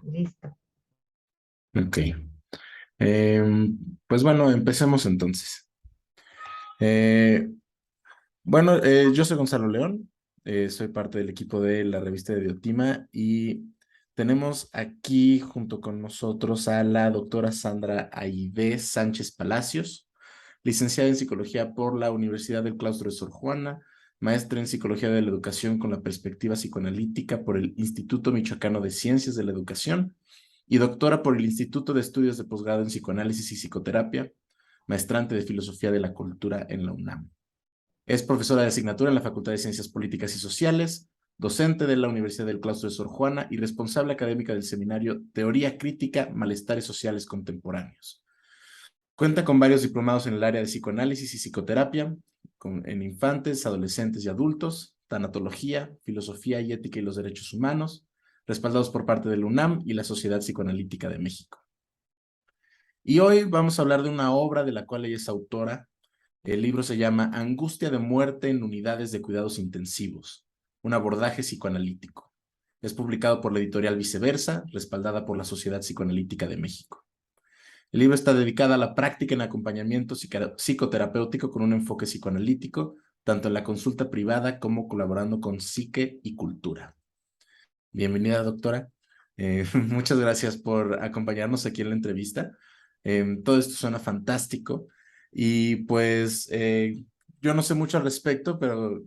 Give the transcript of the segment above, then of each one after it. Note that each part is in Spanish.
Listo. Ok. Pues bueno, empecemos entonces. Eh, yo soy Gonzalo León, soy parte del equipo de la revista de Biotima y tenemos aquí junto con nosotros a la doctora Sandra Aide Sánchez Palacios, licenciada en Psicología por la Universidad del Claustro de Sor Juana, maestra en Psicología de la Educación con la perspectiva psicoanalítica por el Instituto Michoacano de Ciencias de la Educación y doctora por el Instituto de Estudios de Posgrado en Psicoanálisis y Psicoterapia, maestrante de Filosofía de la Cultura en la UNAM. Es profesora de asignatura en la Facultad de Ciencias Políticas y Sociales, docente de la Universidad del Claustro de Sor Juana y responsable académica del seminario Teoría Crítica, Malestares Sociales Contemporáneos. Cuenta con varios diplomados en el área de psicoanálisis y psicoterapia, en infantes, adolescentes y adultos, tanatología, filosofía y ética y los derechos humanos, respaldados por parte del UNAM y la Sociedad Psicoanalítica de México. Y hoy vamos a hablar de una obra de la cual ella es autora. El libro se llama Angustia de muerte en unidades de cuidados intensivos, un abordaje psicoanalítico. Es publicado por la editorial Viceversa, respaldada por la Sociedad Psicoanalítica de México. El libro está dedicado a la práctica en acompañamiento psicoterapéutico con un enfoque psicoanalítico, tanto en la consulta privada como colaborando con Psique y Cultura. Bienvenida, doctora. Muchas gracias por acompañarnos aquí en la entrevista. Todo esto suena fantástico y pues yo no sé mucho al respecto, pero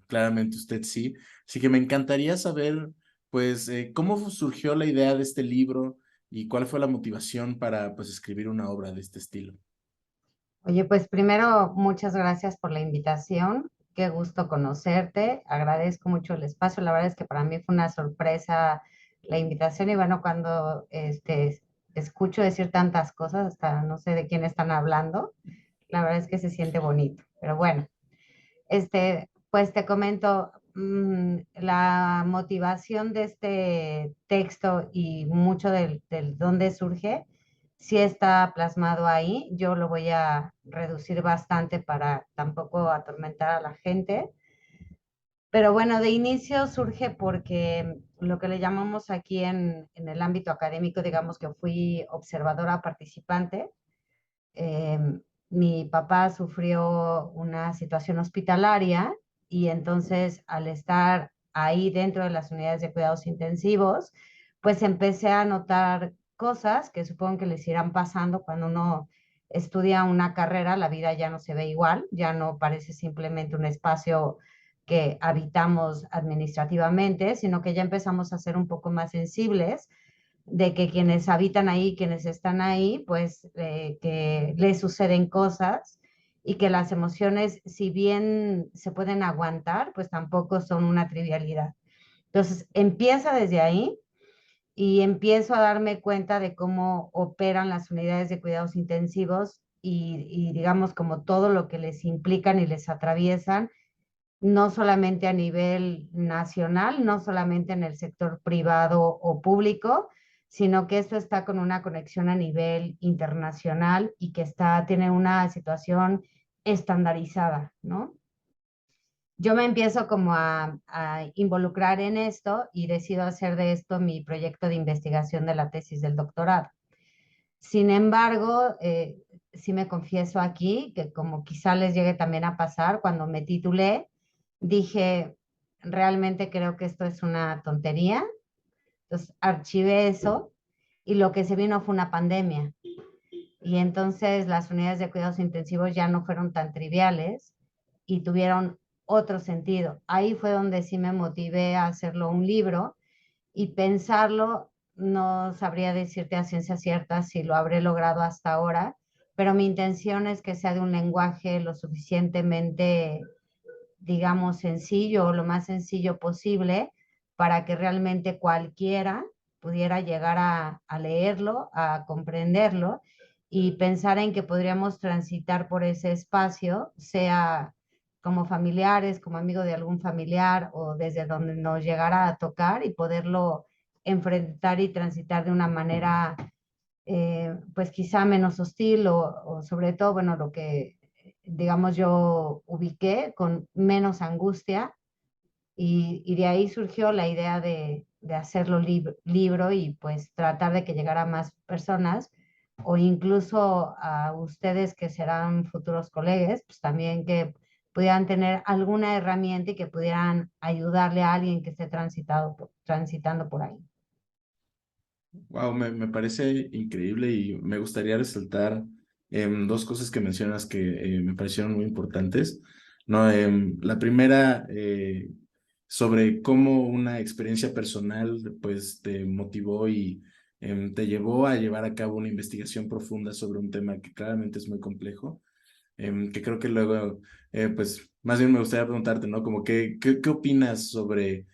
claramente usted sí. Así que me encantaría saber pues cómo surgió la idea de este libro y cuál fue la motivación para pues escribir una obra de este estilo. Oye, pues primero, muchas gracias por la invitación. Qué gusto conocerte. Agradezco mucho el espacio. La verdad es que para mí fue una sorpresa la invitación y bueno, cuando escucho decir tantas cosas, hasta no sé de quién están hablando, la verdad es que se siente bonito. Pero bueno, pues te comento, la motivación de este texto y mucho del dónde surge, sí está plasmado ahí. Yo lo voy a reducir bastante para tampoco atormentar a la gente. Pero bueno, de inicio surge porque lo que le llamamos aquí en el ámbito académico, digamos que fui observadora participante. eh, Mi papá sufrió una situación hospitalaria y entonces al estar ahí dentro de las unidades de cuidados intensivos, pues empecé a notar cosas que supongo que les irán pasando cuando uno estudia una carrera, la vida ya no se ve igual, ya no parece simplemente un espacio que habitamos administrativamente, sino que ya empezamos a ser un poco más sensibles de que quienes habitan ahí, quienes están ahí, pues que les suceden cosas y que las emociones, si bien se pueden aguantar, pues tampoco son una trivialidad. Entonces, empieza desde ahí y empiezo a darme cuenta de cómo operan las unidades de cuidados intensivos y digamos como todo lo que les implican y les atraviesan, no solamente a nivel nacional, no solamente en el sector privado o público, sino que esto está con una conexión a nivel internacional y que tiene una situación estandarizada, ¿no? Yo me empiezo como a involucrar en esto y decido hacer de esto mi proyecto de investigación de la tesis del doctorado. Sin embargo, sí me confieso aquí que como quizá les llegue también a pasar, cuando me titulé, dije, realmente creo que esto es una tontería. Entonces archivé eso y lo que se vino fue una pandemia. Y entonces las unidades de cuidados intensivos ya no fueron tan triviales y tuvieron otro sentido. Ahí fue donde sí me motivé a hacerlo un libro y pensarlo, no sabría decirte a ciencia cierta si lo habré logrado hasta ahora, pero mi intención es que sea de un lenguaje lo suficientemente, digamos, sencillo o lo más sencillo posible para que realmente cualquiera pudiera llegar a leerlo, a comprenderlo y pensar en que podríamos transitar por ese espacio, sea como familiares, como amigo de algún familiar o desde donde nos llegara a tocar y poderlo enfrentar y transitar de una manera pues quizá menos hostil o sobre todo, bueno, lo que digamos yo ubiqué con menos angustia y de ahí surgió la idea de hacerlo libro y pues tratar de que llegara a más personas o incluso a ustedes que serán futuros colegas, pues también que pudieran tener alguna herramienta y que pudieran ayudarle a alguien que esté transitando por ahí. Wow, me parece increíble y me gustaría resaltar dos cosas que mencionas que me parecieron muy importantes. No, la primera, sobre cómo una experiencia personal pues te motivó y te llevó a llevar a cabo una investigación profunda sobre un tema que claramente es muy complejo, que creo que luego, pues más bien me gustaría preguntarte, ¿no? Como qué opinas sobre,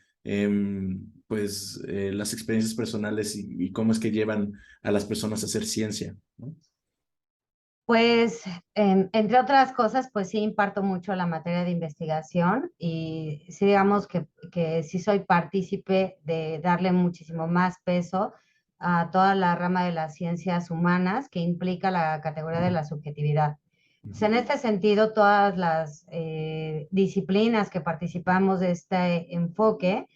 pues, las experiencias personales y cómo es que llevan a las personas a hacer ciencia, ¿no? Pues, entre otras cosas, pues sí imparto mucho la materia de investigación y sí digamos que sí soy partícipe de darle muchísimo más peso a toda la rama de las ciencias humanas que implica la categoría de la subjetividad. Pues Ujú. en este sentido, todas las disciplinas que participamos de este enfoque,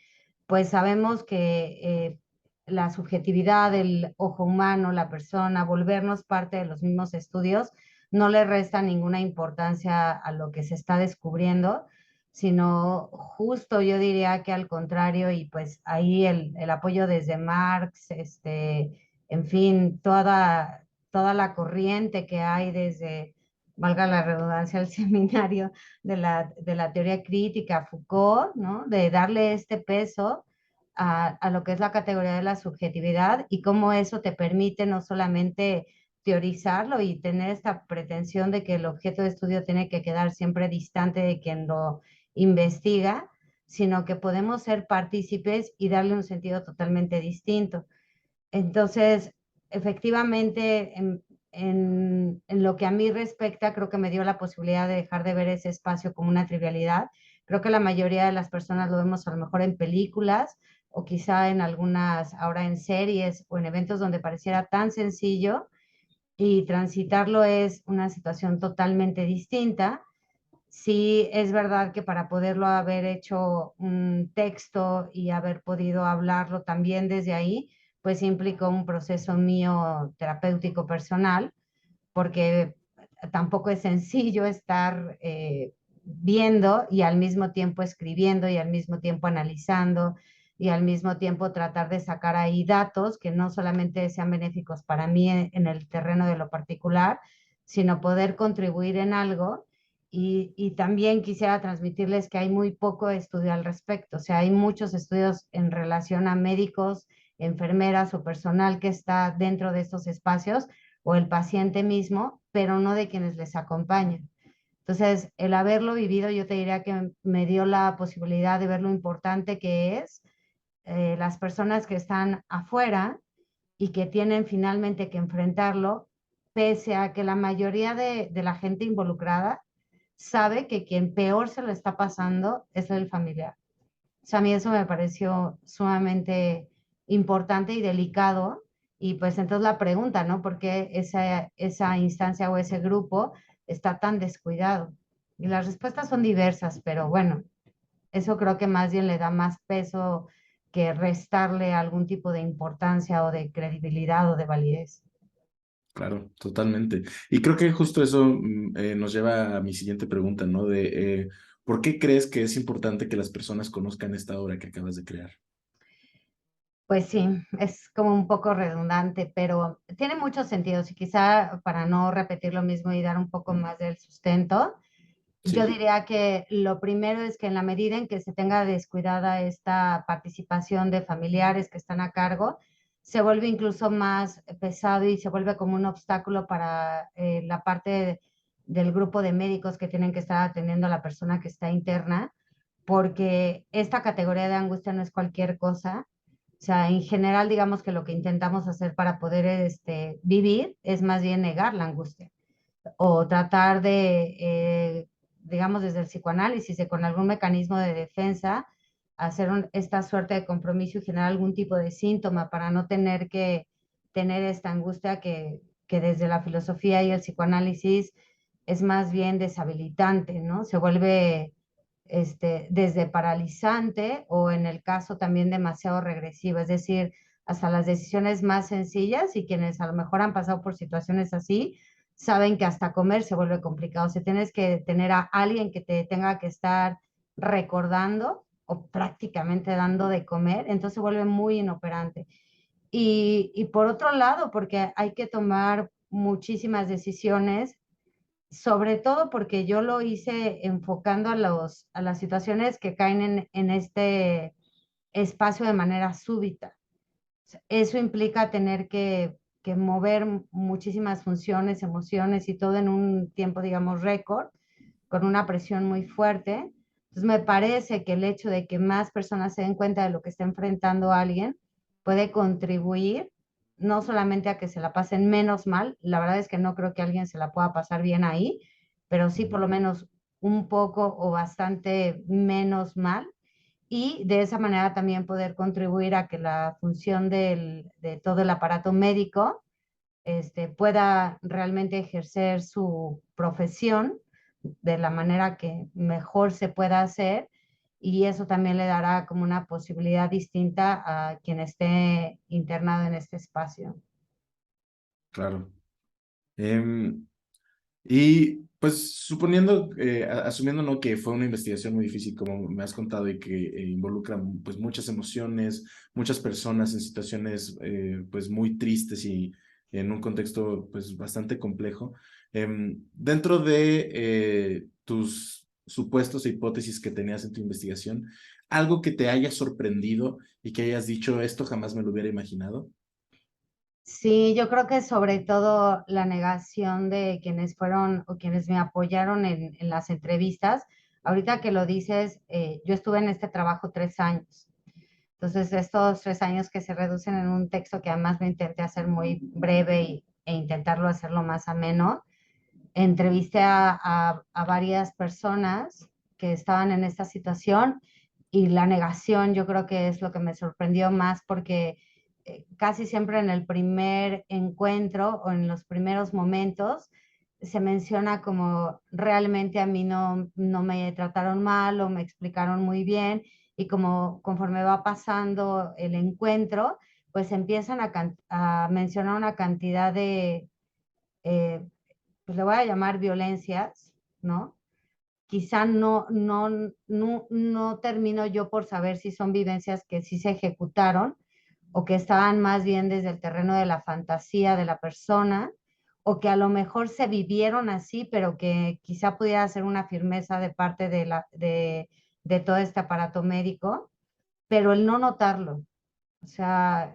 pues sabemos que la subjetividad del ojo humano, la persona, volvernos parte de los mismos estudios, no le resta ninguna importancia a lo que se está descubriendo, sino justo yo diría que al contrario, y pues ahí el apoyo desde Marx, en fin, toda la corriente que hay desde, valga la redundancia, el seminario de la teoría crítica, Foucault, ¿no? De darle este peso a lo que es la categoría de la subjetividad y cómo eso te permite no solamente teorizarlo y tener esta pretensión de que el objeto de estudio tiene que quedar siempre distante de quien lo investiga, sino que podemos ser partícipes y darle un sentido totalmente distinto. Entonces, efectivamente, en lo que a mí respecta, creo que me dio la posibilidad de dejar de ver ese espacio como una trivialidad. Creo que la mayoría de las personas lo vemos a lo mejor en películas o quizá en algunas, ahora en series o en eventos donde pareciera tan sencillo y transitarlo es una situación totalmente distinta. Sí, es verdad que para poderlo haber hecho un texto y haber podido hablarlo también desde ahí, pues implicó un proceso mío terapéutico personal, porque tampoco es sencillo estar viendo y al mismo tiempo escribiendo y al mismo tiempo analizando y al mismo tiempo tratar de sacar ahí datos que no solamente sean benéficos para mí en el terreno de lo particular, sino poder contribuir en algo. Y también quisiera transmitirles que hay muy poco estudio al respecto, o sea, hay muchos estudios en relación a médicos, enfermeras o personal que está dentro de estos espacios, o el paciente mismo, pero no de quienes les acompañan. Entonces, el haberlo vivido, yo te diría que me dio la posibilidad de ver lo importante que es las personas que están afuera y que tienen finalmente que enfrentarlo, pese a que la mayoría de la gente involucrada sabe que quien peor se lo está pasando es el familiar. O sea, a mí eso me pareció sumamente importante y delicado. Y pues entonces la pregunta, ¿no? ¿Por qué esa instancia o ese grupo está tan descuidado? Y las respuestas son diversas, pero bueno, eso creo que más bien le da más peso que restarle algún tipo de importancia o de credibilidad o de validez. Claro, totalmente. Y creo que justo eso nos lleva a mi siguiente pregunta, ¿no? ¿Por qué crees que es importante que las personas conozcan esta obra que acabas de crear? Pues sí, es como un poco redundante, pero tiene muchos sentidos y quizá para no repetir lo mismo y dar un poco más del sustento, yo Sí. diría que lo primero es que en la medida en que se tenga descuidada esta participación de familiares que están a cargo, se vuelve incluso más pesado y se vuelve como un obstáculo para la parte del grupo de médicos que tienen que estar atendiendo a la persona que está interna, porque esta categoría de angustia no es cualquier cosa. O sea, en general, digamos que lo que intentamos hacer para poder vivir es más bien negar la angustia o tratar de, digamos, desde el psicoanálisis, con algún mecanismo de defensa, hacer esta suerte de compromiso y generar algún tipo de síntoma para no tener que tener esta angustia que desde la filosofía y el psicoanálisis es más bien deshabilitante, ¿no? Se vuelve desde paralizante o en el caso también demasiado regresivo, es decir, hasta las decisiones más sencillas y quienes a lo mejor han pasado por situaciones así, saben que hasta comer se vuelve complicado. Si tienes que tener a alguien que te tenga que estar recordando o prácticamente dando de comer, entonces se vuelve muy inoperante. Y por otro lado, porque hay que tomar muchísimas decisiones, sobre todo porque yo lo hice enfocando a las situaciones que caen en este espacio de manera súbita. Eso implica tener que mover muchísimas funciones, emociones y todo en un tiempo, digamos, récord, con una presión muy fuerte. Entonces, me parece que el hecho de que más personas se den cuenta de lo que está enfrentando a alguien puede contribuir no solamente a que se la pasen menos mal, la verdad es que no creo que alguien se la pueda pasar bien ahí, pero sí por lo menos un poco o bastante menos mal, y de esa manera también poder contribuir a que la función de todo el aparato médico pueda realmente ejercer su profesión de la manera que mejor se pueda hacer, y eso también le dará como una posibilidad distinta a quien esté internado en este espacio. Claro. Em, y pues suponiendo, asumiendo, ¿no?, que fue una investigación muy difícil, como me has contado, y que involucra pues muchas emociones, muchas personas en situaciones pues muy tristes y en un contexto pues bastante complejo. Dentro de tus supuestos e hipótesis que tenías en tu investigación, algo que te haya sorprendido y que hayas dicho, esto jamás me lo hubiera imaginado. Sí, yo creo que sobre todo la negación de quienes fueron o quienes me apoyaron en las entrevistas. Ahorita que lo dices, yo estuve en este trabajo 3 años. Entonces, estos 3 años que se reducen en un texto que además lo intenté hacer muy breve e intentarlo hacerlo más ameno, entrevisté a varias personas que estaban en esta situación, y la negación yo creo que es lo que me sorprendió más, porque casi siempre en el primer encuentro o en los primeros momentos se menciona como realmente a mí no me trataron mal o me explicaron muy bien, y como conforme va pasando el encuentro, pues empiezan a mencionar una cantidad de eh, pues le voy a llamar violencias, ¿no? Quizá no termino yo por saber si son vivencias que sí se ejecutaron o que estaban más bien desde el terreno de la fantasía de la persona, o que a lo mejor se vivieron así, pero que quizá pudiera ser una firmeza de parte de todo este aparato médico, pero el no notarlo, o sea,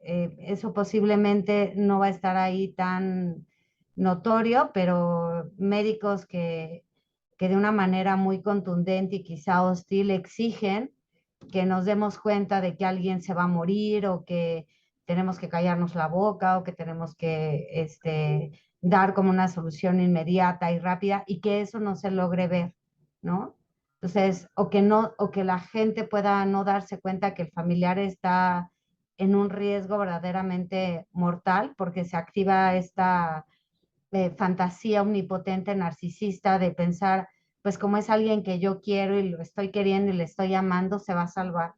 eso posiblemente no va a estar ahí tan notorio, pero médicos que de una manera muy contundente y quizá hostil exigen que nos demos cuenta de que alguien se va a morir, o que tenemos que callarnos la boca, o que tenemos que dar como una solución inmediata y rápida, y que eso no se logre ver, ¿no? Entonces, o que no, o que la gente pueda no darse cuenta que el familiar está en un riesgo verdaderamente mortal porque se activa esta fantasía omnipotente narcisista de pensar, pues como es alguien que yo quiero y lo estoy queriendo y le estoy amando, se va a salvar,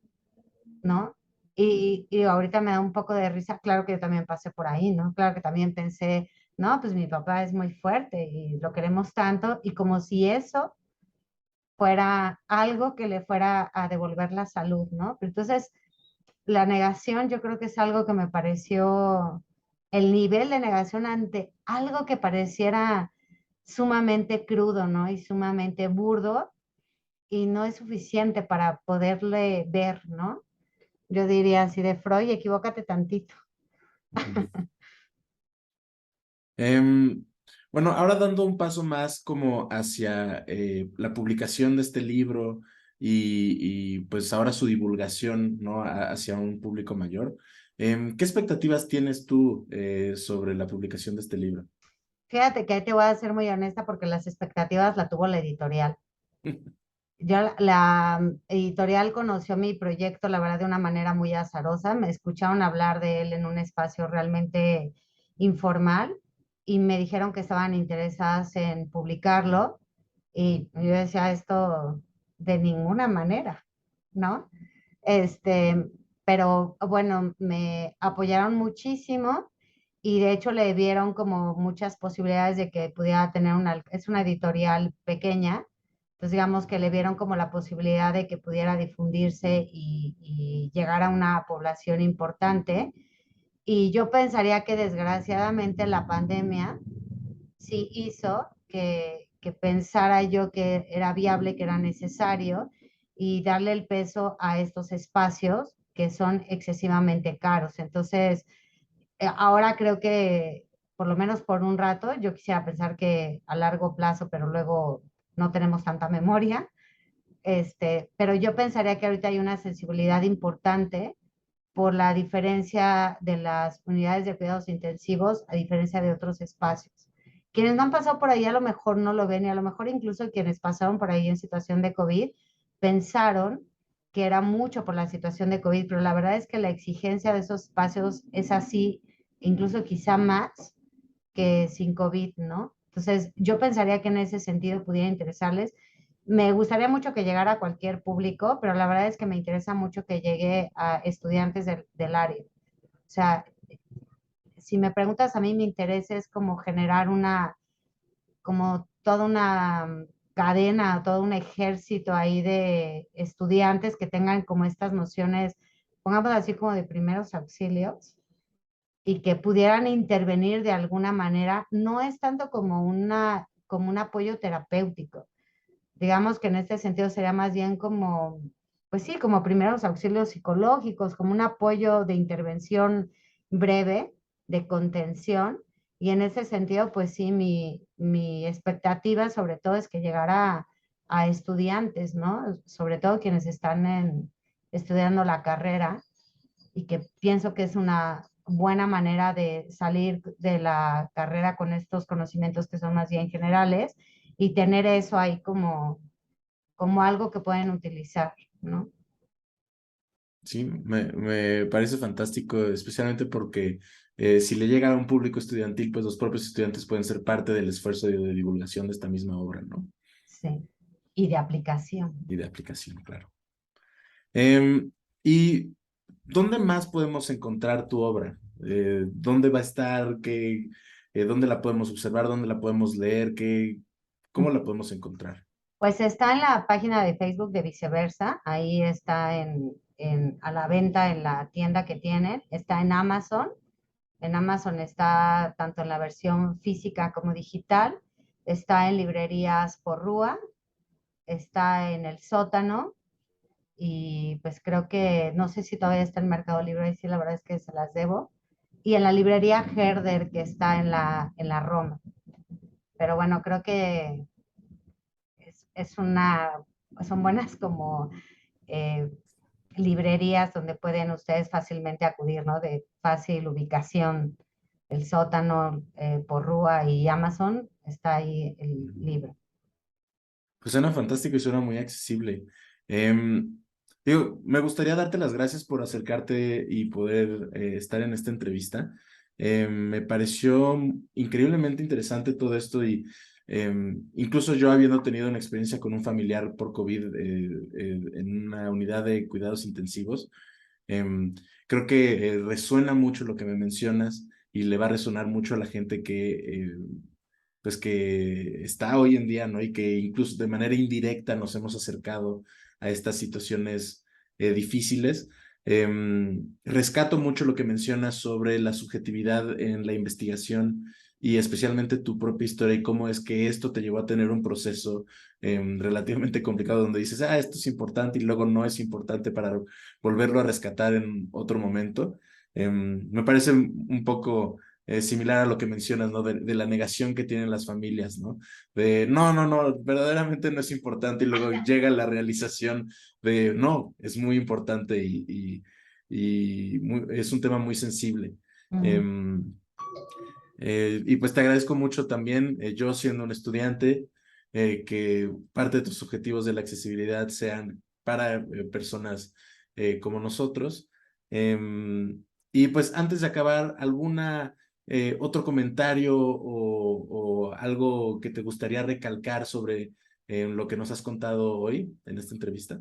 ¿no? Y ahorita me da un poco de risa, claro que yo también pasé por ahí, ¿no? Claro que también pensé, no, pues mi papá es muy fuerte y lo queremos tanto, y como si eso fuera algo que le fuera a devolver la salud, ¿no? Pero entonces, la negación yo creo que es algo que me pareció, el nivel de negación ante algo que pareciera sumamente crudo, ¿no? Y sumamente burdo, y no es suficiente para poderle ver, ¿no? Yo diría así de Freud, equivócate tantito. Em, bueno, ahora dando un paso más como hacia la publicación de este libro pues ahora su divulgación, ¿no?, hacia un público mayor. ¿Qué expectativas tienes tú sobre la publicación de este libro? Fíjate que ahí te voy a ser muy honesta porque las expectativas la tuvo la editorial. Yo, la editorial conoció mi proyecto, la verdad, de una manera muy azarosa. Me escucharon hablar de él en un espacio realmente informal y me dijeron que estaban interesadas en publicarlo. Y yo decía, esto de ninguna manera, ¿no? Este, pero bueno, me apoyaron muchísimo y de hecho le vieron como muchas posibilidades de que pudiera tener es una editorial pequeña, entonces digamos que le vieron como la posibilidad de que pudiera difundirse y llegar a una población importante. Y yo pensaría que desgraciadamente la pandemia sí hizo que pensara yo que era viable, que era necesario y darle el peso a estos espacios que son excesivamente caros. Entonces, ahora creo que, por lo menos por un rato, yo quisiera pensar que a largo plazo, pero luego no tenemos tanta memoria, pero yo pensaría que ahorita hay una sensibilidad importante por la diferencia de las unidades de cuidados intensivos a diferencia de otros espacios. Quienes no han pasado por ahí a lo mejor no lo ven y a lo mejor incluso quienes pasaron por ahí en situación de COVID pensaron que era mucho por la situación de COVID, pero la verdad es que la exigencia de esos espacios es así, incluso quizá más que sin COVID, ¿no? Entonces, yo pensaría que en ese sentido pudiera interesarles. Me gustaría mucho que llegara a cualquier público, pero la verdad es que me interesa mucho que llegue a estudiantes del área. O sea, si me preguntas a mí, mi interés es como generar como toda una cadena, todo un ejército ahí de estudiantes que tengan como estas nociones, pongamos así como de primeros auxilios, y que pudieran intervenir de alguna manera, no es tanto como como un apoyo terapéutico. Digamos que en este sentido sería más bien como, pues sí, como primeros auxilios psicológicos, como un apoyo de intervención breve, de contención. Y en ese sentido, pues sí, mi expectativa sobre todo es que llegara a estudiantes, ¿no? Sobre todo quienes están estudiando la carrera y que pienso que es una buena manera de salir de la carrera con estos conocimientos que son más bien generales y tener eso ahí como algo que pueden utilizar, ¿no? Sí, me parece fantástico, especialmente porque si le llega a un público estudiantil, pues los propios estudiantes pueden ser parte del esfuerzo de divulgación de esta misma obra, ¿no? Sí. Y de aplicación. Y de aplicación, claro. Em, ¿Y dónde más podemos encontrar tu obra? ¿Dónde va a estar? ¿Dónde la podemos observar? ¿Dónde la podemos leer? ¿Cómo la podemos encontrar? Pues está en la página de Facebook de Viceversa, ahí está a la venta en la tienda que tienen, está en Amazon está tanto en la versión física como digital, está en librerías Porrúa, está en el sótano y pues creo que, no sé si todavía está en Mercado Libre, y sí, la verdad es que se las debo, y en la librería Herder que está en la Roma. Pero bueno, creo que es son buenas como eh, librerías donde pueden ustedes fácilmente acudir, ¿no? De fácil ubicación. El sótano, Porrúa y Amazon, está ahí el libro. Pues suena fantástico y suena muy accesible. Digo, me gustaría darte las gracias por acercarte y poder estar en esta entrevista. Me pareció increíblemente interesante todo esto y incluso yo habiendo tenido una experiencia con un familiar por COVID en una unidad de cuidados intensivos, em, creo que resuena mucho lo que me mencionas y le va a resonar mucho a la gente pues que está hoy en día, ¿no? Y que incluso de manera indirecta nos hemos acercado a estas situaciones difíciles. Rescato mucho lo que mencionas sobre la subjetividad en la investigación y especialmente tu propia historia y cómo es que esto te llevó a tener un proceso relativamente complicado donde dices, ah, esto es importante y luego no es importante para volverlo a rescatar en otro momento. Me parece un poco similar a lo que mencionas, ¿no? De la negación que tienen las familias, ¿no? De, no, verdaderamente no es importante y luego llega la realización de, no, es muy importante y es un tema muy sensible. Ujú. Em, y pues te agradezco mucho también, yo siendo un estudiante, que parte de tus objetivos de la accesibilidad sean para personas como nosotros. Y pues antes de acabar, ¿alguna otro comentario o algo que te gustaría recalcar sobre en lo que nos has contado hoy en esta entrevista?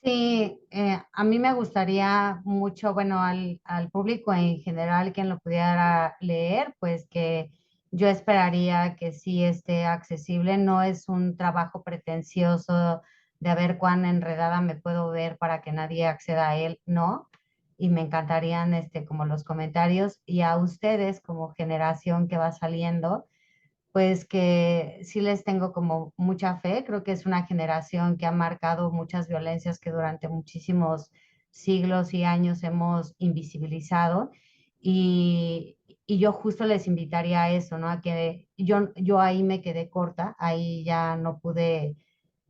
Sí, a mí me gustaría mucho, bueno, al público en general, quien lo pudiera leer, pues que yo esperaría que sí esté accesible. No es un trabajo pretencioso de a ver cuán enredada me puedo ver para que nadie acceda a él, no. Y me encantarían, como los comentarios y a ustedes como generación que va saliendo pues que sí les tengo como mucha fe. Creo que es una generación que ha marcado muchas violencias que durante muchísimos siglos y años hemos invisibilizado. Y, y yo justo les invitaría a eso, ¿no? A que yo ahí me quedé corta, ahí ya no pude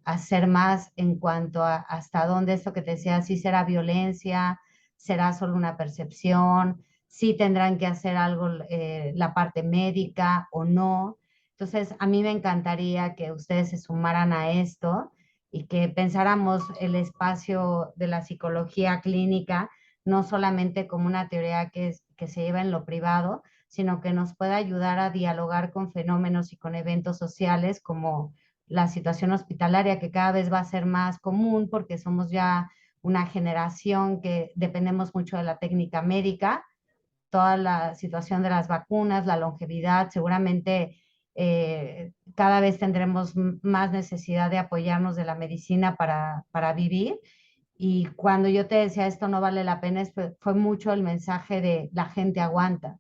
hacer más en cuanto a hasta dónde esto que te decía, si será violencia, será solo una percepción, si tendrán que hacer algo la parte médica o no. Entonces, a mí me encantaría que ustedes se sumaran a esto y que pensáramos el espacio de la psicología clínica no solamente como una teoría que se lleva en lo privado, sino que nos pueda ayudar a dialogar con fenómenos y con eventos sociales como la situación hospitalaria, que cada vez va a ser más común porque somos ya una generación que dependemos mucho de la técnica médica, toda la situación de las vacunas, la longevidad, seguramente cada vez tendremos más necesidad de apoyarnos de la medicina para vivir. Y cuando yo te decía esto no vale la pena, fue mucho el mensaje de la gente aguanta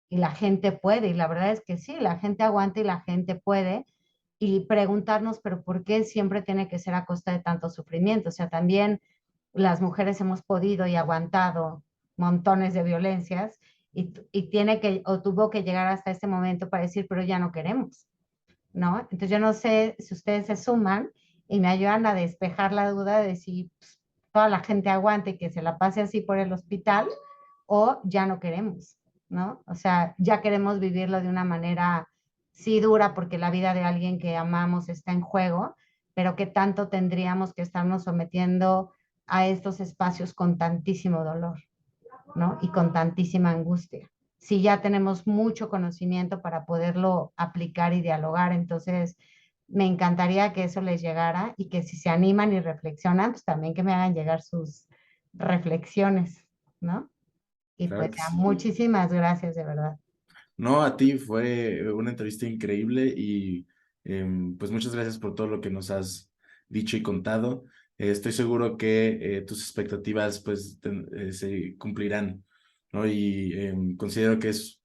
y la gente puede. Y la verdad es que sí, la gente aguanta y la gente puede. Y preguntarnos, pero ¿por qué siempre tiene que ser a costa de tanto sufrimiento? O sea, también las mujeres hemos podido y aguantado montones de violencias y tiene que o tuvo que llegar hasta este momento para decir, pero ya no queremos, ¿no? Entonces yo no sé si ustedes se suman y me ayudan a despejar la duda de si pues, toda la gente aguante y que se la pase así por el hospital o ya no queremos, ¿no? O sea, ya queremos vivirlo de una manera sí dura porque la vida de alguien que amamos está en juego, pero que tanto tendríamos que estarnos sometiendo a estos espacios con tantísimo dolor, ¿no? Y con tantísima angustia. Si ya tenemos mucho conocimiento para poderlo aplicar y dialogar, entonces me encantaría que eso les llegara y que si se animan y reflexionan, pues también que me hagan llegar sus reflexiones, ¿no? Y Claro pues que ya, sí. muchísimas gracias, de verdad. No, a ti fue una entrevista increíble y pues muchas gracias por todo lo que nos has dicho y contado. Estoy seguro que tus expectativas pues se cumplirán, ¿no? Y considero que es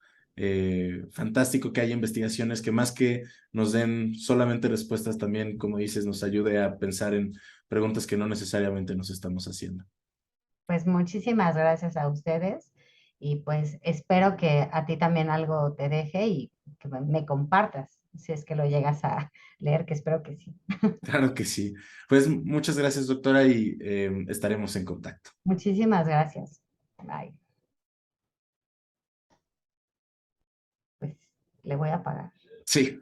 fantástico que haya investigaciones que más que nos den solamente respuestas, también, como dices, nos ayude a pensar en preguntas que no necesariamente nos estamos haciendo. Pues muchísimas gracias a ustedes y pues espero que a ti también algo te deje y que me compartas si es que lo llegas a leer, que espero que sí. Claro que sí. Pues muchas gracias, doctora, y estaremos en contacto. Muchísimas gracias. Bye. Pues le voy a pagar. Sí.